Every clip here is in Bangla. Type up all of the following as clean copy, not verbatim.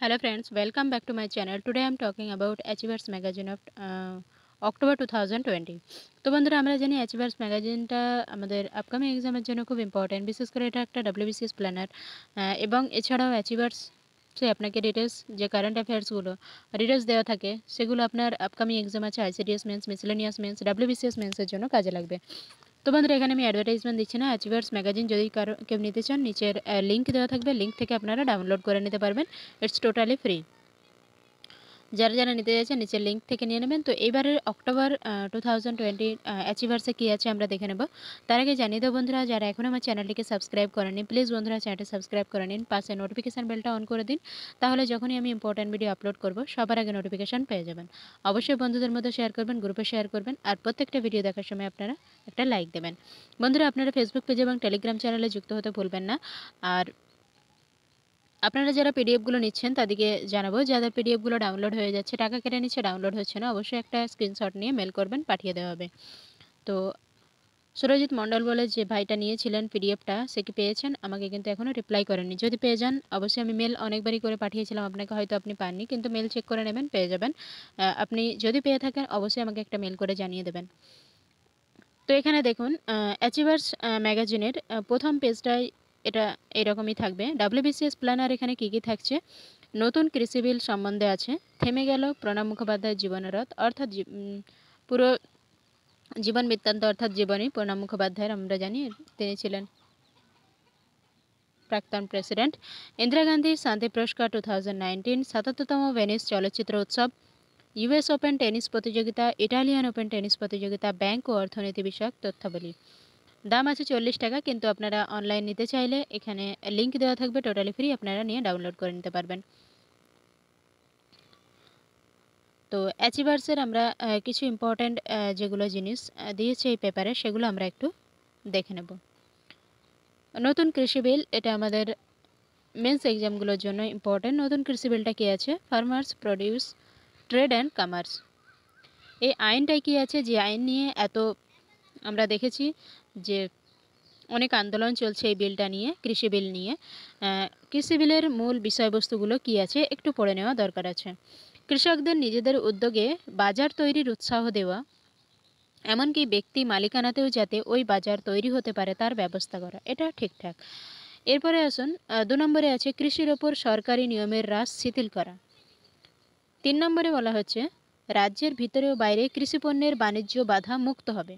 Hello friends, welcome back to my channel. Today I am talking about Achievers magazine of October 2020. তো বন্ধুরা আমরা জানি Achievers ম্যাগাজিনটা আমাদের আপকামিং এক্সামের জন্য খুব ইম্পর্টেন্ট। বিশেষ করে এটা একটা WBCS প্ল্যানার এবং এছাড়াও Achievers সে আপনাকে ডিটেলস যে কারেন্ট অ্যাফেয়ার্সগুলো ডিটেলস দেওয়া থাকে সেগুলো আপনার আপকামিং এক্সাম আছে ICDS mains, miscellaneous mains, WBCS মেন্সের জন্য কাজে লাগবে। তো বন্ধুরা এখানে আমি অ্যাডভার্টাইজমেন্ট দিচ্ছি না। অ্যাচিভার্স ম্যাগাজিন যদি কেউ নিতে চান নিচের লিঙ্ক দেওয়া থাকবে, লিঙ্ক থেকে আপনারা ডাউনলোড করে নিতে পারবেন। It's totally free. যারা নিতে চাইছেন নিচের লিঙ্ক থেকে নিয়ে নেবেন। তো এবারের অক্টোবর 2020 অ্যাচিভার্সে কী আছে আমরা দেখে নেব। তার আগে জানিয়ে দেবো বন্ধুরা, যারা এখনও আমার চ্যানেলটিকে সাবস্ক্রাইব করেনি প্লিজ বন্ধুরা চ্যানেলটি সাবস্ক্রাইব করে নিন, পাশে নোটিফিকেশান বেলটা অন করে দিন, তাহলে যখনই আমি ইম্পর্ট্যান্ট ভিডিও আপলোড করব সবার আগে নোটিফিকেশান পেয়ে যাবেন। অবশ্যই বন্ধুদের মধ্যে শেয়ার করবেন, গ্রুপে শেয়ার করবেন, আর প্রত্যেকটা ভিডিও দেখার সময় আপনারা একটা লাইক দেবেন। বন্ধুরা আপনারা ফেসবুক পেজ এবং টেলিগ্রাম চ্যানেলে যুক্ত হতে ভুলবেন না। আর আপনারা যারা পিডিএফগুলো নিচ্ছেন তাদেরকে জানাবো, যাদের পিডিএফগুলো ডাউনলোড হয়ে যাচ্ছে, টাকা কেটে নিচ্ছে, ডাউনলোড হচ্ছে না, অবশ্যই একটা স্ক্রিনশট নিয়ে মেল করবেন, পাঠিয়ে দেওয়া হবে। তো সুরজিৎ মণ্ডল বলে যে ভাইটা নিয়েছিলেন পিডিএফটা, সে কি পেয়েছেন? আমাকে কিন্তু এখনও রিপ্লাই করেননি। যদি পেয়ে যান অবশ্যই, আমি মেল অনেকবারই করে পাঠিয়েছিলাম আপনাকে, হয়তো আপনি পাননি, কিন্তু মেল চেক করে নেবেন, পেয়ে যাবেন। আপনি যদি পেয়ে থাকেন অবশ্যই আমাকে একটা মেল করে জানিয়ে দেবেন। তো এখানে দেখুন অ্যাচিভার্স ম্যাগাজিনের প্রথম পেজটায় এটা এরকমই থাকবে। WBCS প্ল্যানার এখানে কী কী থাকছে, নতুন কৃষি বিল সম্বন্ধে আছে, থেমে গেল প্রণব মুখোপাধ্যায়ের জীবনরথ, অর্থাৎ পুরো জীবন বৃত্তান্ত অর্থাৎ জীবনী প্রণব মুখোপাধ্যায়ের, আমরা জানি তিনি ছিলেন প্রাক্তন প্রেসিডেন্ট। ইন্দিরা গান্ধী শান্তি পুরস্কার 2019, 77তম ভেনিস চলচ্চিত্র উৎসব, US ওপেন টেনিস প্রতিযোগিতা, ইটালিয়ান ওপেন টেনিস প্রতিযোগিতা, ব্যাংক ও অর্থনীতি বিষয়ক তথ্যাবলী। দাম আছে 40 টাকা, কিন্তু আপনারা অনলাইন নিতে চাইলে এখানে লিঙ্ক দেওয়া থাকবে, টোটালি ফ্রি, আপনারা নিয়ে ডাউনলোড করে নিতে পারবেন। তো অ্যাচিভার্সের আমরা কিছু ইম্পর্ট্যান্ট যেগুলো জিনিস দিয়েছে এই পেপারে সেগুলো আমরা একটু দেখে নেব। নতুন কৃষি বিল, এটা আমাদের মেন্স এক্সামগুলোর জন্য ইম্পর্ট্যান্ট। নতুন কৃষি বিলটা কী আছে, farmers produce trade and commerce, এই আইনটাই কী আছে, যে আইন নিয়ে এত আমরা দেখেছি যে অনেক আন্দোলন চলছে এই বিলটা নিয়ে, কৃষি বিল নিয়ে। কৃষি বিলের মূল বিষয়বস্তুগুলো কী আছে একটু পড়ে নেওয়া দরকার আছে। কৃষকদের নিজেদের উদ্যোগে বাজার তৈরির উৎসাহ দেওয়া, এমনকি ব্যক্তি মালিকানাতেও যাতে ওই বাজার তৈরি হতে পারে তার ব্যবস্থা করা, এটা ঠিকঠাক। এরপরে আসুন 2 নম্বরে আছে কৃষির ওপর সরকারি নিয়মের হ্রাস শিথিল করা। 3 নম্বরে বলা হচ্ছে রাজ্যের ভিতরে ও বাইরে কৃষিপণ্যের বাণিজ্য বাধা মুক্ত হবে।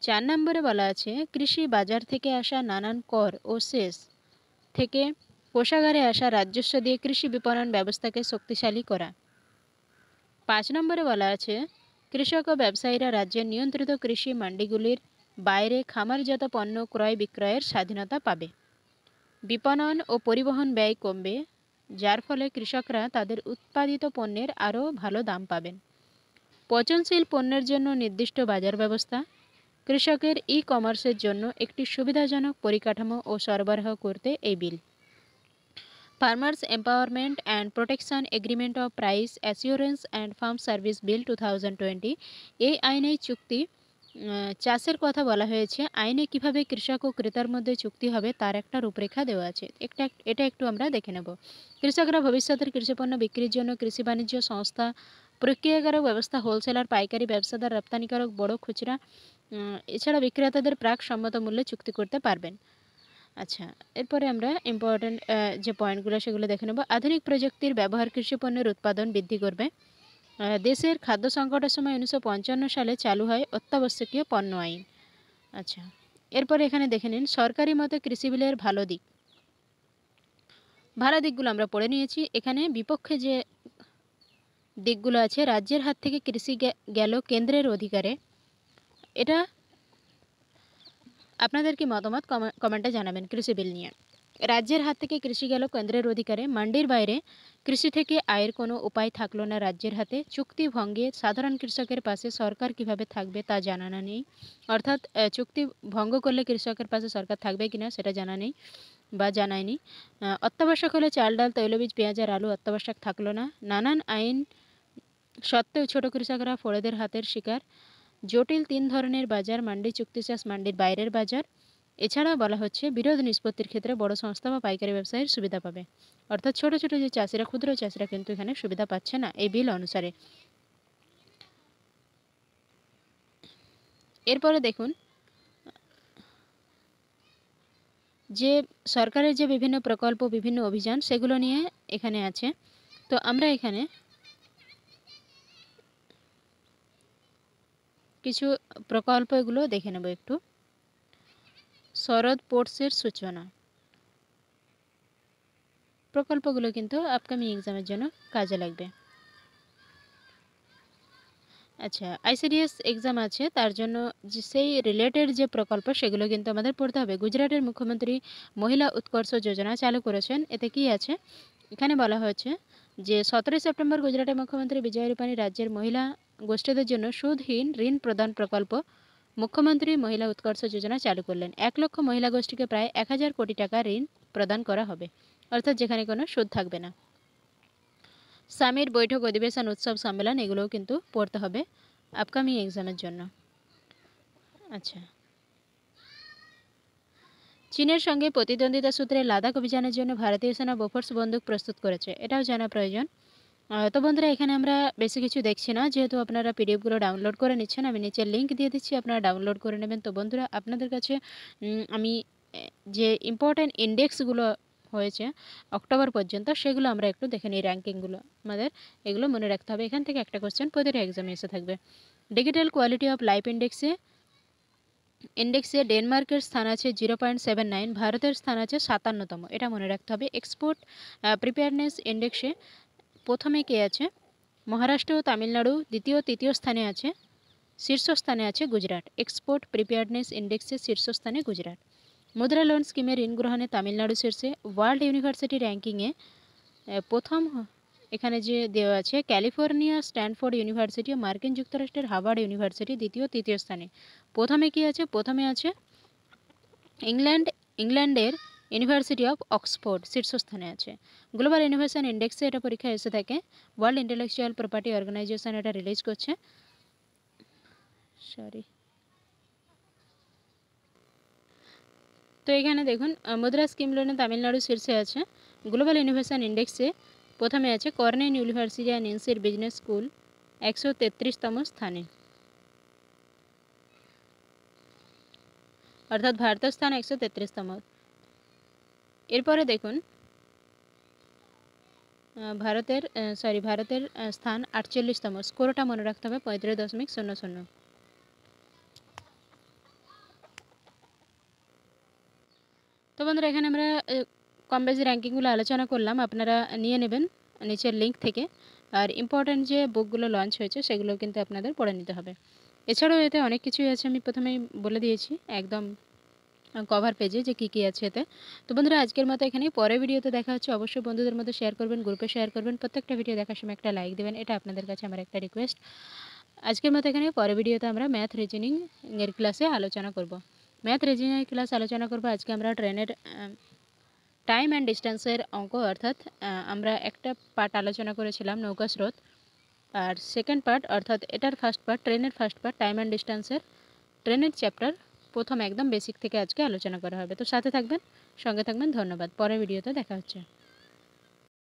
4 নম্বরে বলা আছে কৃষি বাজার থেকে আসা নানান কর ও সেস থেকে কোষাগারে আসা রাজস্ব দিয়ে কৃষি বিপণন ব্যবস্থাকে শক্তিশালী করা। 5 নম্বরে বলা আছে কৃষক ও ব্যবসায়ীরা রাজ্যের নিয়ন্ত্রিত কৃষি মান্ডিগুলির বাইরে খামারজাত পণ্য ক্রয় বিক্রয়ের স্বাধীনতা পাবে। বিপণন ও পরিবহন ব্যয় কমবে, যার ফলে কৃষকরা তাদের উৎপাদিত পণ্যের আরও ভালো দাম পাবেন। পচনশীল পণ্যের জন্য নির্দিষ্ট বাজার ব্যবস্থা, কৃষকের কমার্সের জন্য একটি সুবিধাজনক পরিকাঠামো ও সরবরাহ করতে এই bill. Farmers empowerment and protection agreement of price assurance and farm service bill 2020, এই আইনে চুক্তি চাষের কথা বলা হয়েছে। আইনে কিভাবে কৃষক ও ক্রেতার মধ্যে চুক্তি হবে তার একটা রূপরেখা দেওয়া আছে, এটা একটু আমরা দেখে নেব। কৃষকরা ভবিষ্যতের কৃষিপণ্য বিক্রির জন্য কৃষি বাণিজ্য সংস্থা, প্রক্রিয়াকারক ব্যবস্থা, হোলসেলার, পাইকারি ব্যবসাদার, রপ্তানিকারক, বড় খুচরা, এছাড়া বিক্রেতাদের প্রাক সম্মত মূল্যে চুক্তি করতে পারবেন। আচ্ছা, এরপরে আমরা ইম্পর্ট্যান্ট যে পয়েন্টগুলো সেগুলো দেখে নেব। আধুনিক প্রযুক্তির ব্যবহার কৃষি পণ্যের উৎপাদন বৃদ্ধি করবে। দেশের খাদ্য সংকটের সময় 1955 সালে চালু হয় অত্যাবশ্যকীয় পণ্য আইন। আচ্ছা, এরপরে এখানে দেখে নিন সরকারি মতে কৃষি বিলের ভালো দিকগুলো আমরা পড়ে নিয়েছি। এখানে বিপক্ষে যে দিকগুলো আছে, রাজ্যের হাত থেকে কৃষি গেল কেন্দ্রের অধিকারে, এটা আপনাদের কি মতামত কমেন্টে জানাবেন কৃষি বিল নিয়ে। রাজ্যের হাত থেকে কৃষি গেল কেন্দ্রের অধিকারে, মান্ডির বাইরে কৃষি থেকে আয়ের কোনো উপায় থাকলো না রাজ্যের হাতে, চুক্তি ভঙ্গে সাধারণ কৃষকের পাশে সরকার কিভাবে থাকবে তা জানা নেই। অর্থাৎ চুক্তি ভঙ্গ করলে কৃষকের পাশে সরকার থাকবে কিনা সেটা জানা নেই বা জানায়নি। অত্যাবশ্যক হলে চাল, ডাল, তৈলবীজ, পেঁয়াজ আর আলু অত্যাবশ্যক থাকলো না। নানান আইন সত্ত্বেও ছোট কৃষকরা ফড়েদের হাতের শিকার। জটিল 3 ধরনের বাজার, মান্ডি, চুক্তি চাষ, মান্ডির বাইরের বাজার। এছাড়া বলা হচ্ছে বিরোধ নিষ্পত্তির ক্ষেত্রে বড় সংস্থা বা পাইকারি ব্যবসায়ীর সুবিধা পাবে, অর্থাৎ ছোট ছোট যে চাষিরা, ক্ষুদ্র চাষিরা কিন্তু এখানে সুবিধা পাচ্ছে না এই বিল অনুসারে। এরপরে দেখুন যে সরকারের যে বিভিন্ন প্রকল্প, বিভিন্ন অভিযান, সেগুলো নিয়ে এখানে আছে। তো আমরা এখানে কিছু প্রকল্প এগুলো দেখে নেব একটু। শরৎ পোর্টসের সূচনা, প্রকল্পগুলো কিন্তু আপকামিং এক্সামের জন্য কাজে লাগবে। আচ্ছা, আইসিডিএস এক্সাম আছে, তার জন্য যে সেই রিলেটেড যে প্রকল্প সেগুলো কিন্তু আমাদের পড়তে হবে। গুজরাটের মুখ্যমন্ত্রী মহিলা উৎকর্ষ যোজনা চালু করেছেন। এতে কি আছে, এখানে বলা হয়েছে যে 17 সেপ্টেম্বর গুজরাটের মুখ্যমন্ত্রী বিজয় রূপানী রাজ্যের মহিলা গোষ্ঠীদের জন্য সুদহীন ঋণ প্রদান প্রকল্প মুখ্যমন্ত্রী মহিলা উৎকর্ষ যোজনা চালু করলেন। 1 লক্ষ মহিলা গোষ্ঠীকে প্রায় 1000 কোটি টাকা ঋণ প্রদান করা হবে, অর্থাৎ যেখানে কোনো সুদ থাকবে না। সামিট, বৈঠক, অধিবেশন, উৎসব, সম্মেলন এগুলোও কিন্তু পড়তে হবে আপকামিং এক্সামের জন্য। আচ্ছা, চীনের সঙ্গে প্রতিদ্বন্দ্বিতা সূত্রে লাদাখ অভিযানের জন্য ভারতীয় সেনা বোফোর্স বন্দুক প্রস্তুত করেছে, এটাও জানা প্রয়োজন। তো বন্ধুরা এখানে আমরা বেশি কিছু দেখছি না, যেহেতু আপনারা পিডিএফগুলো ডাউনলোড করে নিচ্ছেন, আমি নিচে লিঙ্ক দিয়ে দিচ্ছি, আপনারা ডাউনলোড করে নেবেন। তো বন্ধুরা আপনাদের কাছে আমি যে ইম্পর্ট্যান্ট ইন্ডেক্সগুলো হয়েছে অক্টোবর পর্যন্ত সেগুলো আমরা একটু দেখে নিই। র্যাঙ্কিংগুলো আমাদের এগুলো মনে রাখতে হবে। এখান থেকে একটা কোশ্চেন প্রতিটা এক্সামে এসে থাকবে। ডিজিটাল কোয়ালিটি অফ লাইফ ইন্ডেক্সে ডেনমার্কের স্থান আছে 0.79, ভারতের স্থান আছে 57তম, এটা মনে রাখতে হবে। এক্সপোর্ট প্রিপেয়ারনেস ইন্ডেক্সে প্রথমে কে আছে, মহারাষ্ট্র ও তামিলনাড়ু দ্বিতীয় তৃতীয় স্থানে আছে, শীর্ষস্থানে আছে গুজরাট। এক্সপোর্ট প্রিপেয়ারনেস ইন্ডেক্সে শীর্ষস্থানে গুজরাট। মুদ্রা লোন স্কিমে ঋণ গ্রহণে তামিলনাড়ু শীর্ষে। ওয়ার্ল্ড ইউনিভার্সিটি র্যাঙ্কিংয়ে প্রথম এখানে যে দেওয়া আছে ক্যালিফোর্নিয়া স্ট্যানফোর্ড ইউনিভার্সিটি ও মার্কিন যুক্তরাষ্ট্রের হার্ভার্ড ইউনিভার্সিটি দ্বিতীয় তৃতীয় স্থানে। প্রথমে কি আছে, প্রথমে আছে ইংল্যান্ডের ইউনিভার্সিটি অফ অক্সফোর্ড শীর্ষস্থানে আছে। গ্লোবাল ইনোভেশন ইন্ডেক্সে এটা পরীক্ষা এসে থাকে। ওয়ার্ল্ড ইন্টেলেকচুয়াল প্রপার্টি অর্গানাইজেশন এটা রিলিজ করছে। তো এখানে দেখুন মুদ্রা স্কিম লোনে তামিলনাড়ু শীর্ষে আছে। গ্লোবাল ইনোভেশন ইন্ডেক্সে প্রথমে আছে কর্নেল ইউনিভার্সিটি অ্যান্ড এনসির বিজনেস স্কুল 133তম স্থানে, অর্থাৎ ভারতের স্থান 133তম। এরপরে দেখুন ভারতের স্থান 48তম। স্কোরটা মনে রাখতে হবে 35.00। তো বন্ধুরা এখানে আমরা কম বেশি র্যাঙ্কিংগুলো আলোচনা করলাম, আপনারা নিয়ে নেবেন নিচের লিঙ্ক থেকে। আর ইম্পর্ট্যান্ট যে বুকগুলো লঞ্চ হয়েছে সেগুলো কিন্তু আপনাদের পড়ে নিতে হবে। এছাড়াও এতে অনেক কিছুই আছে, আমি প্রথমেই বলে দিয়েছি একদম কভার পেজে যে কী কী আছে এতে। তো বন্ধুরা আজকের মতো এখানেই, পরের ভিডিওতে দেখা হচ্ছে। অবশ্যই বন্ধুদের মধ্যে শেয়ার করবেন, গ্রুপে শেয়ার করবেন, প্রত্যেকটা ভিডিও দেখার সময় একটা লাইক দেবেন, এটা আপনাদের কাছে আমার একটা রিকোয়েস্ট। আজকের মতো এখানে, পরের ভিডিওতে আমরা ম্যাথ রিজনিং এর ক্লাসে আলোচনা করব। ম্যাথ রিজনিং ক্লাস আলোচনা করব আজকে আমরা ট্রেনের টাইম অ্যান্ড ডিস্টেন্সের অঙ্ক, অর্থাৎ আমরা একটা পার্ট আলোচনা করেছিলাম নৌকা স্রোত, আর সেকেন্ড পার্ট অর্থাৎ এটার ফার্স্ট পার্ট, ট্রেনের ফার্স্ট পার্ট টাইম অ্যান্ড ডিস্টেন্সের ট্রেনের চ্যাপ্টার প্রথম একদম বেসিক থেকে আজকে আলোচনা করা হবে। তো সাথে থাকবেন, সঙ্গে থাকবেন, ধন্যবাদ। পরের ভিডিওতে দেখা হচ্ছে।